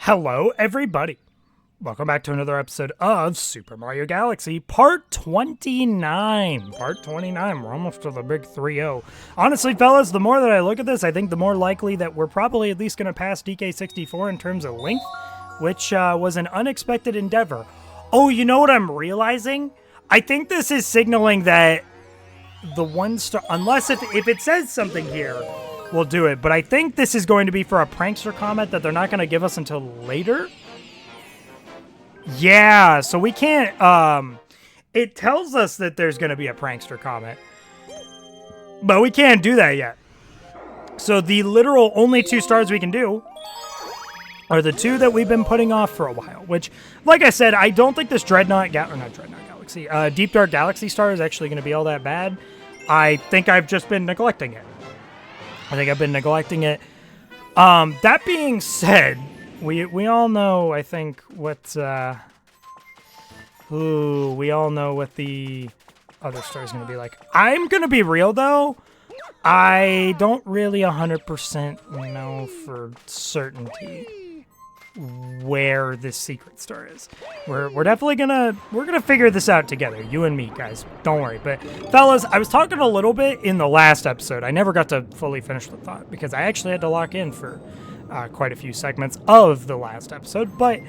Hello, everybody. Welcome back to another episode of Super Mario Galaxy, Part 29. Part 29. We're almost to the big 3-0. Honestly, fellas, the more that I look at this, I think the more likely that we're probably at least going to pass DK64 in terms of length, which was an unexpected endeavor. Oh, you know what I'm realizing? I think this is signaling that the one star, unless if it says something here, we'll do it. But I think this is going to be for a prankster comment that they're not going to give us until later. Yeah, so we can't, it tells us that there's going to be a prankster comment, but we can't do that yet. So the literal only 2 stars we can do are the 2 that we've been putting off for a while, which, like I said, I don't think this Deep Dark Galaxy star is actually going to be all that bad. I think I've just been neglecting it. That being said, we all know, I think, we all know what the other star is going to be like. I'm going to be real, though. I don't really 100% know for certainty where this secret star is. We're definitely we're gonna figure this out together, you and me, guys. Don't worry. But fellas, I was talking a little bit in the last episode. I never got to fully finish the thought because I actually had to lock in for quite a few segments of the last episode. But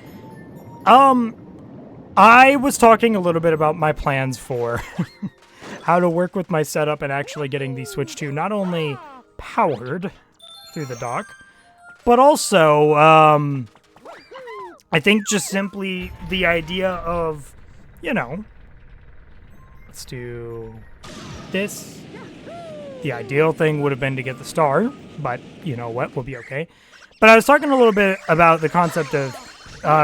I was talking a little bit about my plans for how to work with my setup and actually getting the Switch 2 not only powered through the dock, but also I think just simply the idea of, let's do this. The ideal thing would have been to get the star, but you know what, we'll be okay. But I was talking a little bit about the concept of,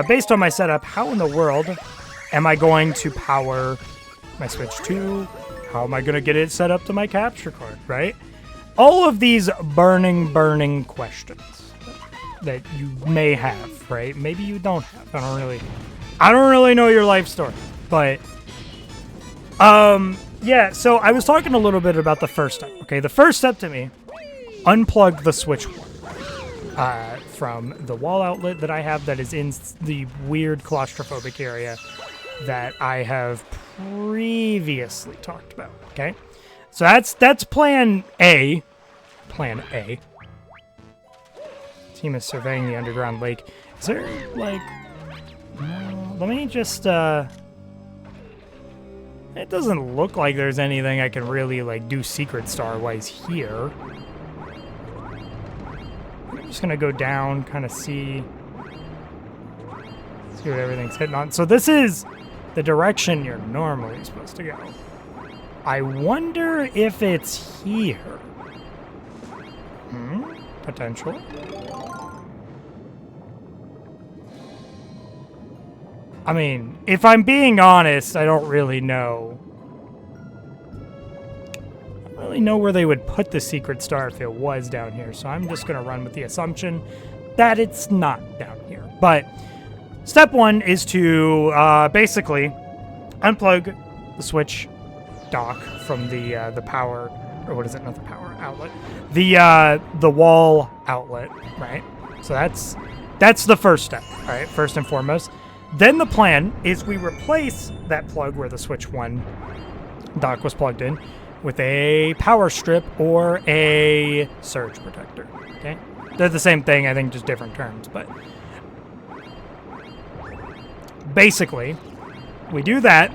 based on my setup, how in the world am I going to power my Switch 2? How am I going to get it set up to my capture card, right? All of these burning questions that you may have, right? Maybe you don't have. I don't really know your life story, but yeah, so I was talking a little bit about the first step. Okay, the first step to me, unplug the Switch 1 from the wall outlet that I have that is in the weird claustrophobic area that I have previously talked about. Okay, so that's plan A. Plan A. Team is surveying the underground lake. Is there, like... No, let me just, It doesn't look like there's anything I can really, like, do Secret Star-wise here. I'm just gonna go down, kind of see what everything's hitting on. So this is the direction you're normally supposed to go. I wonder if it's here. Potential. I mean, if I'm being honest, I don't really know. I don't really know where they would put the secret star if it was down here, so I'm just going to run with the assumption that it's not down here. But step 1 is to basically unplug the Switch dock from the power, or what is it? Not the power outlet. The wall outlet, right? So that's the first step, all right? First and foremost. Then the plan is we replace that plug where the Switch 1 dock was plugged in with a power strip or a surge protector, okay? They're the same thing, I think, just different terms, but basically, we do that,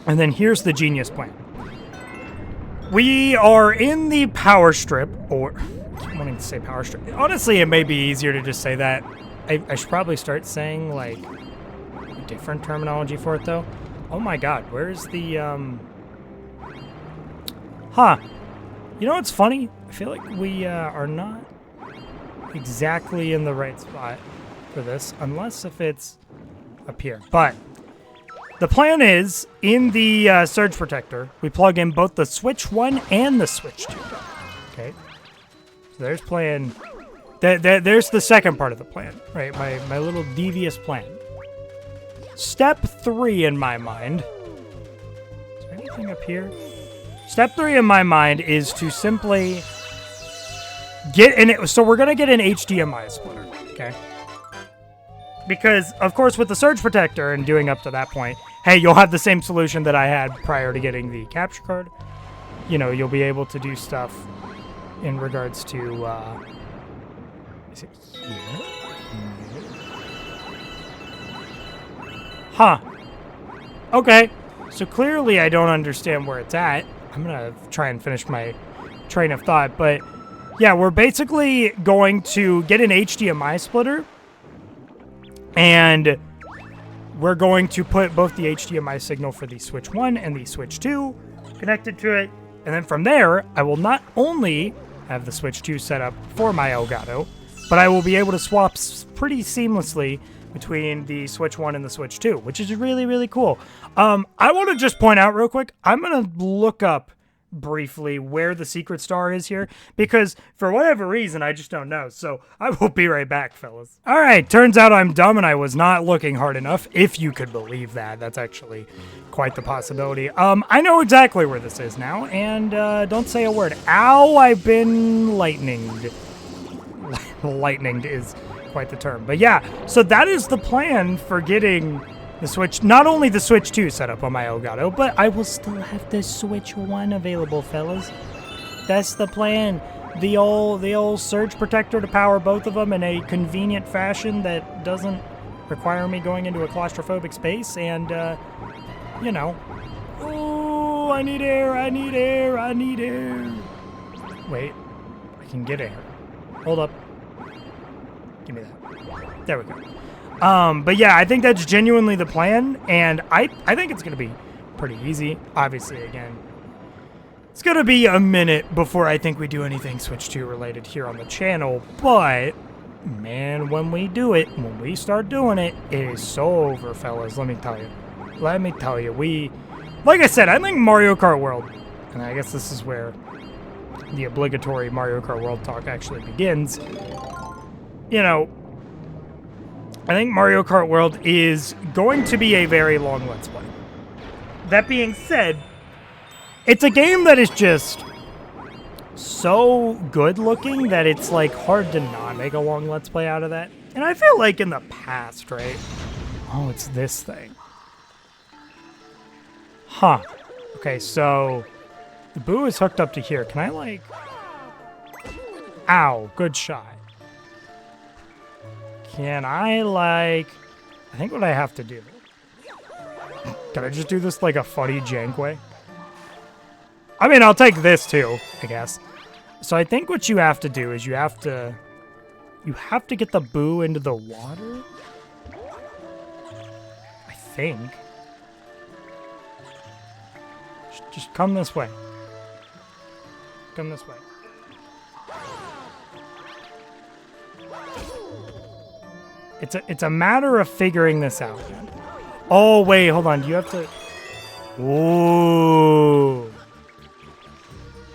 and then here's the genius plan. We are in the power strip, or I keep wanting to say power strip. Honestly, it may be easier to just say that. I should probably start saying, like, a different terminology for it, though. Oh my god, where's the, Huh. You know what's funny? I feel like we, are not exactly in the right spot for this, unless if it's up here. But the plan is, in the, surge protector, we plug in both the Switch 1 and the Switch 2. Okay? So there's plan... There's the second part of the plan, right? My little devious plan. Step 3 in my mind. Is there anything up here? Step 3 in my mind is to simply get in it. So we're going to get an HDMI splitter, okay? Because, of course, with the Surge Protector and doing up to that point, hey, you'll have the same solution that I had prior to getting the capture card. You know, you'll be able to do stuff in regards to, is it here? Huh. Okay. So clearly I don't understand where it's at. I'm gonna try and finish my train of thought, but yeah, we're basically going to get an HDMI splitter, and we're going to put both the HDMI signal for the Switch 1 and the Switch 2 connected to it, and then from there, I will not only have the Switch 2 set up for my Elgato, but I will be able to swap pretty seamlessly between the Switch 1 and the Switch 2, which is really, really cool. I want to just point out real quick, I'm going to look up briefly where the secret star is here, because for whatever reason I just don't know. So I will be right back, fellas. All right, turns out I'm dumb and I was not looking hard enough, if you could believe that. That's actually quite the possibility. I know exactly where this is now, and don't say a word. Ow, I've been lightninged. Lightninged is quite the term, but yeah, so that is the plan for getting the Switch, not only the Switch 2 set up on my Elgato, but I will still have the Switch 1 available, fellas. That's the plan. The old Surge Protector to power both of them in a convenient fashion that doesn't require me going into a claustrophobic space, and, you know. Oh, I need air, I need air, I need air. Wait, I can get air. Hold up. Give me that. There we go. But yeah, I think that's genuinely the plan, and I think it's going to be pretty easy. Obviously, again, it's going to be a minute before I think we do anything Switch 2 related here on the channel, but, man, when we do it, when we start doing it, it is so over, fellas, let me tell you. Let me tell you, like I said, I think Mario Kart World, and I guess this is where the obligatory Mario Kart World talk actually begins, you know, I think Mario Kart World is going to be a very long Let's Play. That being said, it's a game that is just so good looking that it's like hard to not make a long Let's Play out of that. And I feel like in the past, right? Oh, it's this thing. Huh. Okay, so the Boo is hooked up to here. Can I like... Ow, good shot. Can I, like... I think what I have to do... Can I just do this like a funny jank way? I mean, I'll take this too, I guess. So I think what you have to do is you have to get the Boo into the water? I think. Just come this way. Come this way. It's a matter of figuring this out. Oh, wait, hold on. Do you have to... Ooh.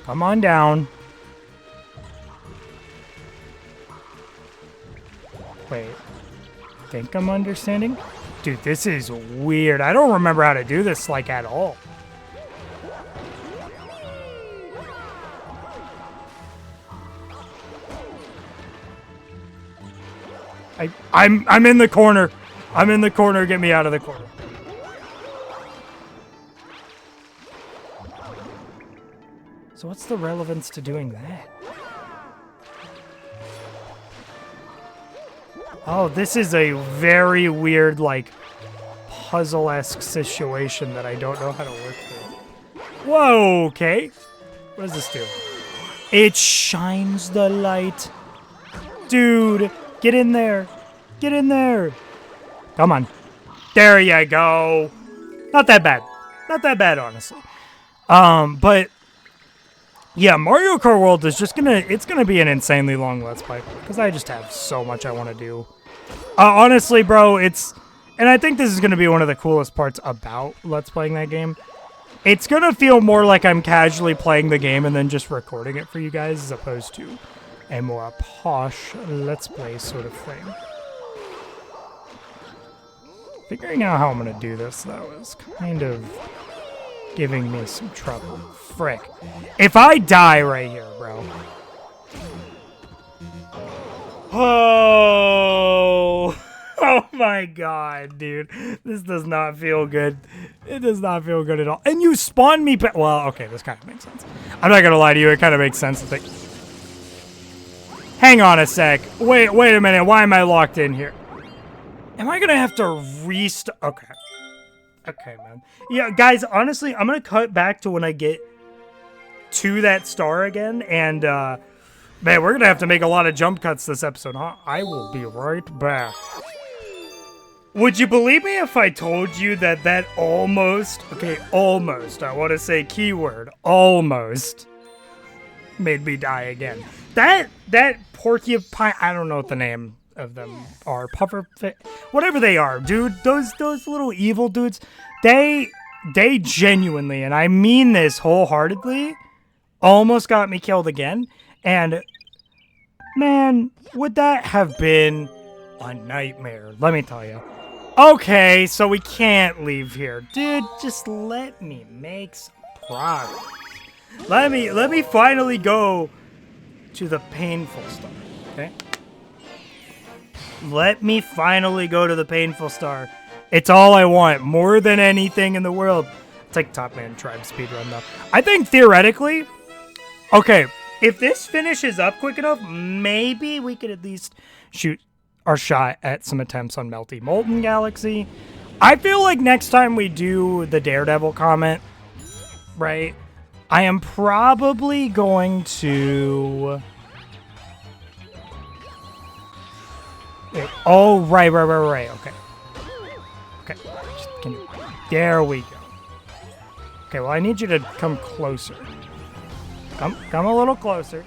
Come on down. Wait. I think I'm understanding? Dude, this is weird. I don't remember how to do this, like, at all. I'm in the corner. I'm in the corner. Get me out of the corner. So what's the relevance to doing that? Oh, this is a very weird, like, puzzle-esque situation that I don't know how to work through. Whoa, okay. What does this do? It shines the light. Dude, get in there. Get in there. Come on. There you go. Not that bad. Not that bad, honestly. But yeah, Mario Kart World is just it's gonna be an insanely long Let's Play because I just have so much I want to do. Honestly, bro, and I think this is gonna be one of the coolest parts about Let's Playing that game. It's gonna feel more like I'm casually playing the game and then just recording it for you guys as opposed to a more posh Let's Play sort of thing. Figuring out how I'm gonna do this, though, is kind of giving me some trouble. Frick. If I die right here, bro. Oh. Oh my god, dude. This does not feel good. It does not feel good at all. And you spawned me back. Well, okay, this kind of makes sense. I'm not gonna lie to you. It kind of makes sense to think. Hang on a sec. Wait a minute. Why am I locked in here? Am I gonna have to restart? Okay. Okay, man. Yeah, guys, honestly, I'm gonna cut back to when I get to that star again, and, man, we're gonna have to make a lot of jump cuts this episode, huh? I will be right back. Would you believe me if I told you that almost, okay, almost, I want to say keyword, almost, made me die again. That porcupine, I don't know what the name of them are, puffer, whatever they are, dude, those little evil dudes, they genuinely, and I mean this wholeheartedly, almost got me killed again, and man, would that have been a nightmare, let me tell you. Okay, so we can't leave here. Dude, just let me make some progress. Let me finally go to the painful star, okay? Let me finally go to the painful star. It's all I want, more than anything in the world. It's like Top Man Tribe speedrun, though. I think, theoretically, okay, if this finishes up quick enough, maybe we could at least shoot our shot at some attempts on Melty Molten Galaxy. I feel like next time we do the Daredevil comment, right, I am probably going to... Wait, oh, right, okay. Okay, there we go. Okay, well, I need you to come closer. Come a little closer.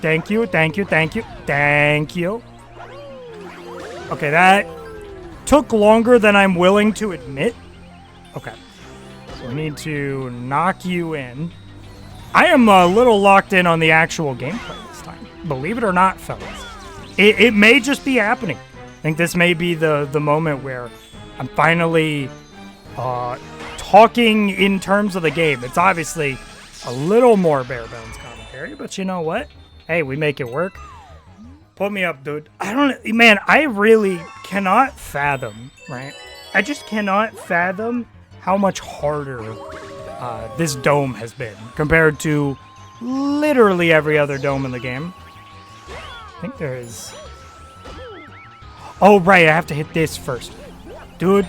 Thank you. Okay, that took longer than I'm willing to admit. Okay, so we need to knock you in. I am a little locked in on the actual gameplay this time. Believe it or not, fellas. It may just be happening. I think this may be the moment where I'm finally talking in terms of the game. It's obviously a little more bare bones commentary, but you know what? Hey, we make it work. Put me up, dude. Man, I really cannot fathom, right? I just cannot fathom how much harder this dome has been compared to literally every other dome in the game. I think there is... Oh, right, I have to hit this first. Dude,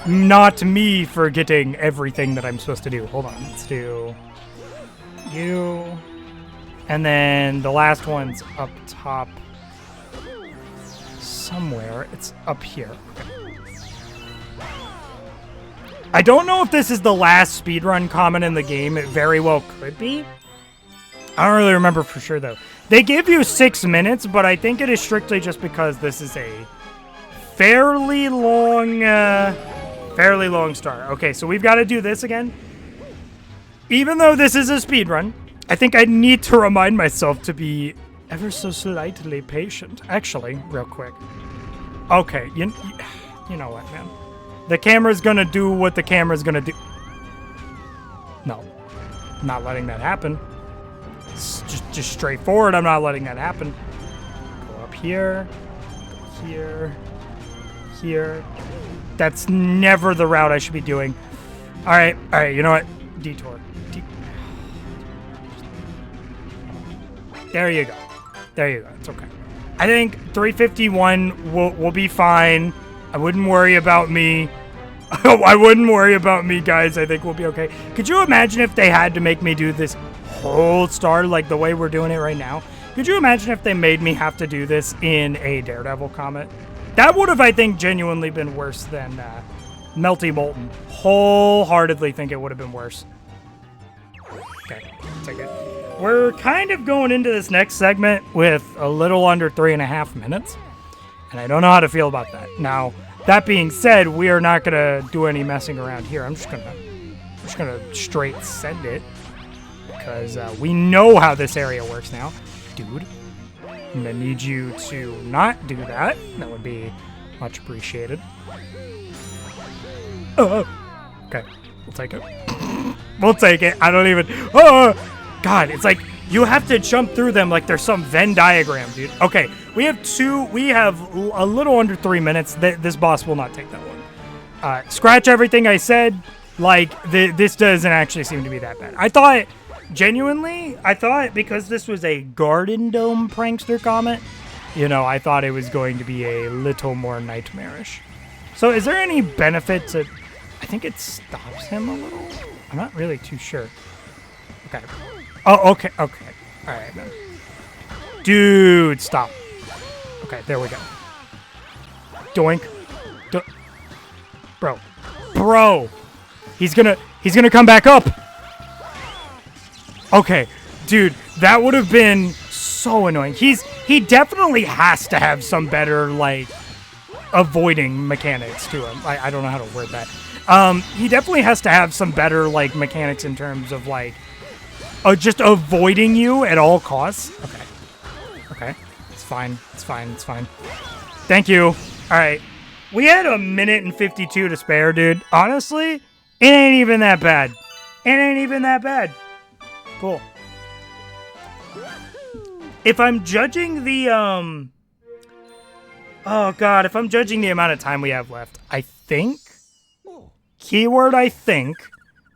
not me forgetting everything that I'm supposed to do. Hold on, let's do you. And then the last one's up top somewhere. It's up here. Okay. I don't know if this is the last speedrun comment in the game. It very well could be. I don't really remember for sure, though. They give you 6 minutes, but I think it is strictly just because this is a fairly long start. Okay, so we've got to do this again. Even though this is a speedrun, I think I need to remind myself to be ever so slightly patient. Actually, real quick. Okay, you know what, man? The camera's gonna do what the camera's gonna do. No, not letting that happen. It's just straightforward. I'm not letting that happen. Go up here, go here. That's never the route I should be doing. All right. You know what? Detour. There you go. It's okay. I think 351 will be fine. I wouldn't worry about me. I wouldn't worry about me, guys. I think we'll be okay. Could you imagine if they had to make me do this whole star like the way we're doing it right now? Could you imagine if they made me have to do this in a Daredevil comet? That would have, I think, genuinely been worse than Melty Molten. Wholeheartedly think it would have been worse. Okay, take it. We're kind of going into this next segment with a little under 3.5 minutes, and I don't know how to feel about that. Now, that being said, we are not gonna do any messing around here. I'm just gonna straight send it because we know how this area works now, dude. I'm gonna need you to not do that. That would be much appreciated. Okay, we'll take it. We'll take it. I don't even. Oh, God, it's like You have to jump through them like there's some Venn diagram, dude. Okay, we have a little under 3 minutes. This boss will not take that long. Scratch everything I said. Like, this doesn't actually seem to be that bad. I thought, genuinely, because this was a Garden Dome prankster comment, you know, I thought it was going to be a little more nightmarish. So is there any benefit to... I think it stops him a little? I'm not really too sure. Okay. Oh, okay, okay. All right, man. Dude, stop. Okay, there we go. Doink. Bro. He's gonna come back up. Okay, dude, that would have been so annoying. He definitely has to have some better, like, avoiding mechanics to him. I don't know how to word that. He definitely has to have some better, like, mechanics in terms of, like, just avoiding you at all costs. Okay. It's fine. Thank you. All right. We had 1:52 minutes to spare, dude. Honestly, it ain't even that bad. Cool. If I'm judging the, oh, God. If I'm judging the amount of time we have left, I think, keyword I think,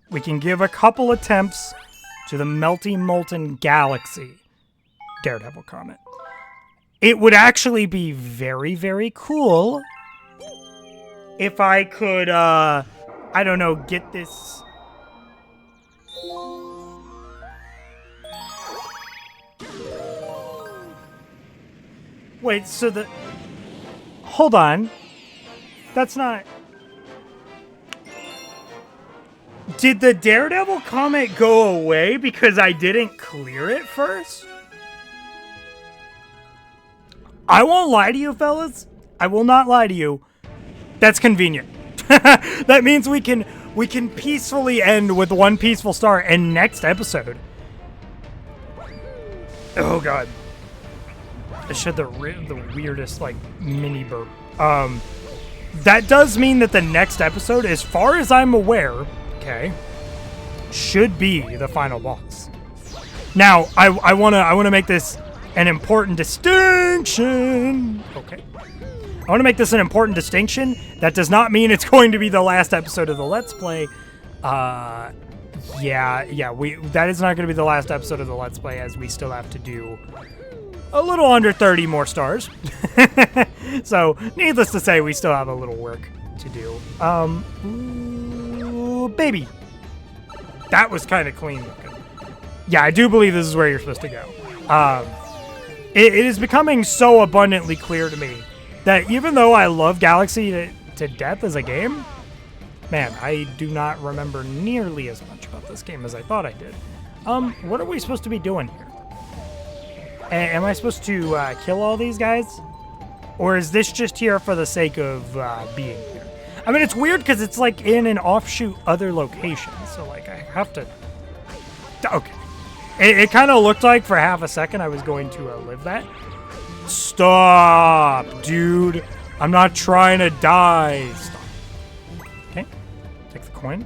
we can give a couple attempts to the Melty Molten Galaxy Daredevil comment. It would actually be very, very cool if I could, I don't know, get this... Wait, so the... Hold on. That's not... Did the Daredevil comment go away because I didn't clear it first? I won't lie to you, fellas. I will not lie to you. That's convenient. That means we can peacefully end with one peaceful star. And next episode... Oh, God. I shed the weirdest, like, mini burp. That does mean that the next episode, as far as I'm aware... Okay, should be the final boss. Now, I wanna make this an important distinction. Okay, I wanna make this an important distinction. That does not mean it's going to be the last episode of the Let's Play. That is not going to be the last episode of the Let's Play, as we still have to do a little under 30 more stars. So, needless to say, we still have a little work to do. Baby. That was kind of clean looking. Yeah, I do believe this is where you're supposed to go. It is becoming so abundantly clear to me that even though I love Galaxy to death as a game, man, I do not remember nearly as much about this game as I thought I did. What are we supposed to be doing here? Am I supposed to kill all these guys? Or is this just here for the sake of being here? I mean, it's weird because it's like in an offshoot other location. So, like, I have to... Okay. It kind of looked like for half a second I was going to live that. Stop, dude. I'm not trying to die. Stop. Okay. Take the coin.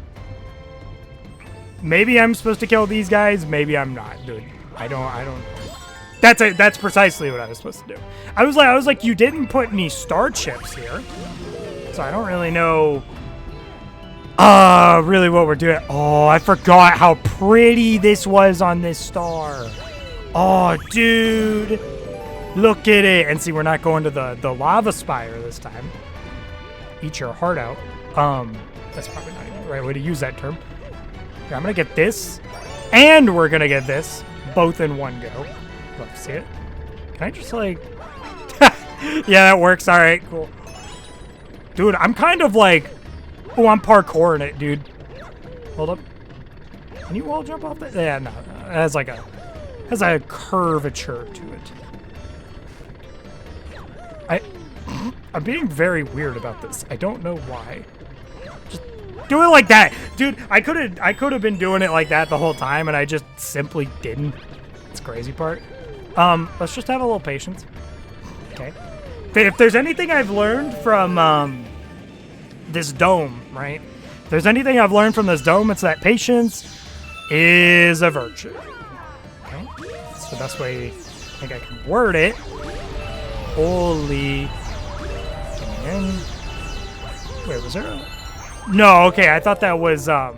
Maybe I'm supposed to kill these guys. Maybe I'm not, dude. I don't... That's precisely what I was supposed to do. I was like, you didn't put any star chips here. So I don't really know really what we're doing. Oh, I forgot how pretty this was on this star. Oh, dude. Look at it. And see, we're not going to the lava spire this time. Eat your heart out. That's probably not even the right way to use that term. Here, I'm going to get this. And we're going to get this. Both in one go. Love to see it. Can I just, like... Yeah, that works. All right, cool. Dude, I'm kind of like... Oh, I'm parkouring it, dude. Hold up. Can you wall jump off that? Yeah, no. It has like a... has a curvature to it. I'm being very weird about this. I don't know why. Just do it like that. Dude, I could have been doing it like that the whole time, and I just simply didn't. That's the crazy part. Let's just have a little patience. Okay. If there's anything I've learned from this dome, right? If there's anything I've learned from this dome, it's that patience is a virtue. Okay. the best way I think I can word it. Holy. Man. Wait, was there a... No, okay, I thought that was, I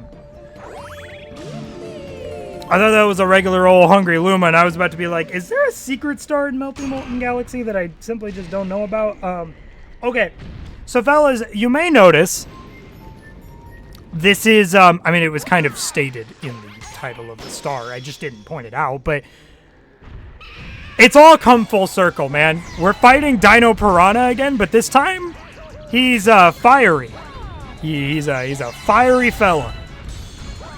thought that was a regular old Hungry Luma, and I was about to be like, is there a secret star in Melty Molten Galaxy that I simply just don't know about? Okay. So, fellas, you may notice this is, I mean, it was kind of stated in the title of the star. I just didn't point it out, but it's all come full circle, man. We're fighting Dino Piranha again, but this time he's fiery. He's a fiery fella.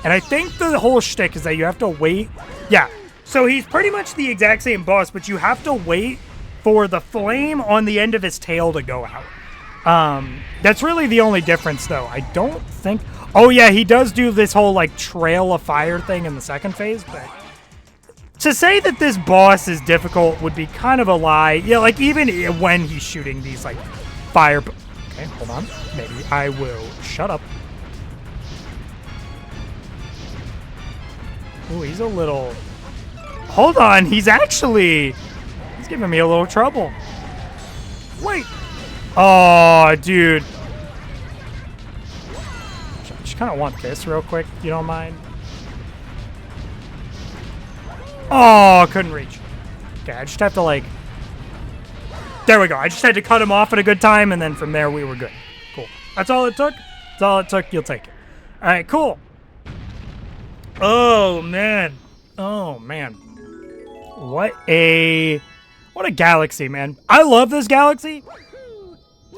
And I think the whole shtick is that you have to wait. Yeah, so he's pretty much the exact same boss, but you have to wait for the flame on the end of his tail to go out. That's really the only difference, though. I don't think... Oh, yeah, he does do this whole, like, trail of fire thing in the second phase, but... To say that this boss is difficult would be kind of a lie. Yeah, like, even when he's shooting these, like, fire... Okay, hold on. Maybe I will shut up. Ooh, he's a little... Hold on, he's actually... He's giving me a little trouble. Wait. Oh, dude. I just kind of want this real quick, if you don't mind. Oh, couldn't reach. Okay, I just have to, like... There we go. I just had to cut him off at a good time, and then from there we were good. Cool. That's all it took? That's all it took. You'll take it. All right, cool. Oh, man. Oh, man. What a galaxy, man. I love this galaxy.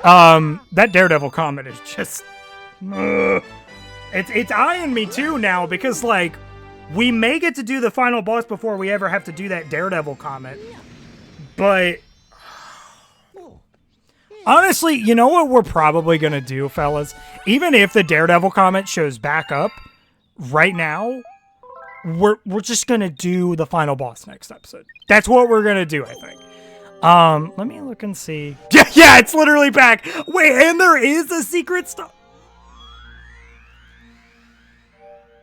That Daredevil comment is just... It's eyeing me, too, now, because, like, we may get to do the final boss before we ever have to do that Daredevil comment. But... Honestly, you know what we're probably going to do, fellas? Even if the Daredevil comment shows back up, right now, we're just going to do the final boss next episode. That's what we're going to do, I think. Let me look and see. Yeah, it's literally back. Wait, and there is a secret star.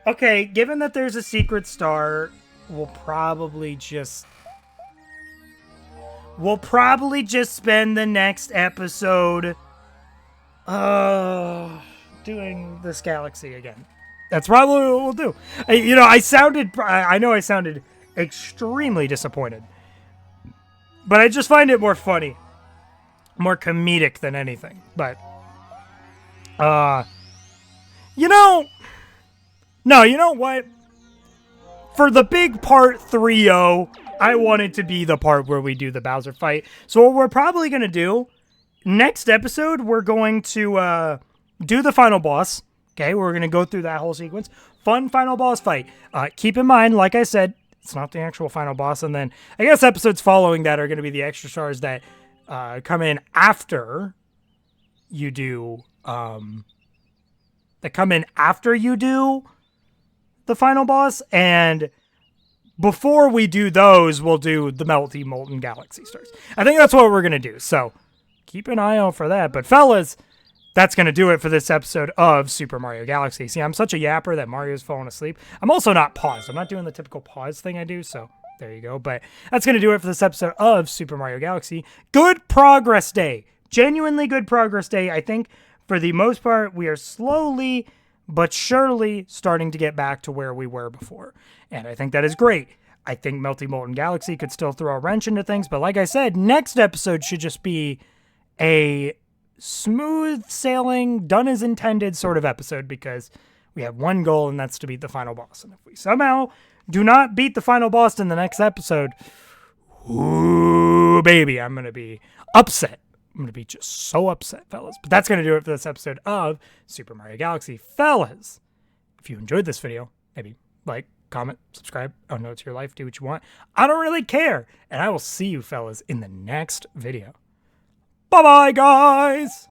Okay, given that there's a secret star, we'll probably just spend the next episode doing this galaxy again. That's probably what we'll do. You know, I know I sounded extremely disappointed. But I just find it more funny. More comedic than anything. But, you know... No, you know what? For the big part 3-0, I want it to be the part where we do the Bowser fight. So what we're probably going to do, next episode, we're going to do the final boss. Okay, we're going to go through that whole sequence. Fun final boss fight. Keep in mind, like I said, it's not the actual final boss. And then I guess episodes following that are going to be the extra stars that come in after you do... that come in after you do the final boss, and before we do those, we'll do the Melty Molten Galaxy stars. I think that's what we're going to do, so keep an eye out for that. But fellas, that's going to do it for this episode of Super Mario Galaxy. See, I'm such a yapper that Mario's falling asleep. I'm also not paused. I'm not doing the typical pause thing I do, so there you go. But that's going to do it for this episode of Super Mario Galaxy. Good progress day. Genuinely good progress day. I think for the most part, we are slowly but surely starting to get back to where we were before. And I think that is great. I think Melty Molten Galaxy could still throw a wrench into things, but like I said, next episode should just be a smooth sailing, done as intended sort of episode, because we have one goal, and that's to beat the final boss. And if we somehow do not beat the final boss in the next episode, ooh, baby, I'm going to be upset. I'm going to be just so upset, fellas. But that's going to do it for this episode of Super Mario Galaxy. Fellas, if you enjoyed this video, maybe like, comment, subscribe. I don't know, it's your life. Do what you want. I don't really care. And I will see you, fellas, in the next video. Bye-bye, guys!